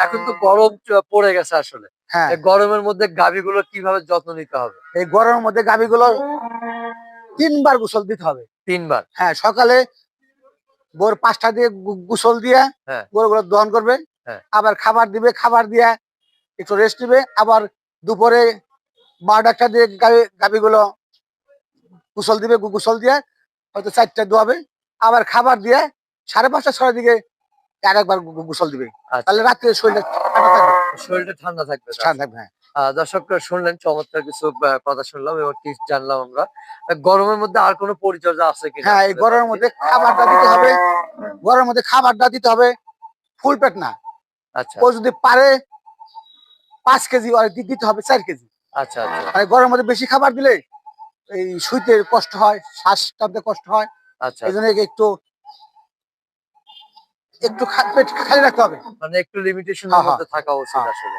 এখন তো গরম পড়ে গেছে আসলে। হ্যাঁ, এই গরমের মধ্যে গাভীগুলো কিভাবে যত্ন নিতে হবে? এই গরমের মধ্যে গাভীগুলো 3 বার গোসল দিতে হবে। ৩ বার। হ্যাঁ, সকালে ভোর 5টা দিয়ে গোসল দিয়ে হ্যাঁ, গরুগুলো দহন করবে। হ্যাঁ। আবার খাবার দিবে, খাবার দিয়ে একটু রেস্ট নিবে। আবার দুপুরে 12টা দিয়ে গাভীগুলো গোসল দিবে। গোসল দিয়ে হয়তো 4টা দোয়াবে। আবার খাবার দিয়ে 5:30 6টার দিকে আরেকবার গোসল দিবে। আচ্ছা। তাহলে রাত্রে শরীরটা ঠান্ডা থাকবে। শরীরটা ঠান্ডা থাকবে তার ঠান্ডা জন্য। থাকবে, হ্যাঁ। দর্শক শুনলেন চমৎকার কিছু কথা শুনলাম এবং টিপস জানলাম আমরা। গরমের মধ্যে আর কোনো পরিচর্যা আছে কিনা হ্যাঁ, এই আসলে গরমের ভাবছি। মধ্যে খাবারটা দিতে হবে। গরমের মধ্যে খাবারটা দিতে হবে ফুল পেট না। আচ্ছা, ও যদি পারে 5 কেজি আর দিতে হবে 4 কেজি। আচ্ছা, আচ্ছা, আর গরমের মধ্যে বেশি খাবার দিলে এই শুইতে কষ্ট হয়, শ্বাস টানতে কষ্ট হয়। আচ্ছা, এই জন্য আচ্ছা। একে একটু একটু পেট খালি রাখতে হবে। মানে একটু লিমিটেশন এর হ্যাঁ, হ্যাঁ, মধ্যে থাকা উচিত হ্যাঁ। আসলে।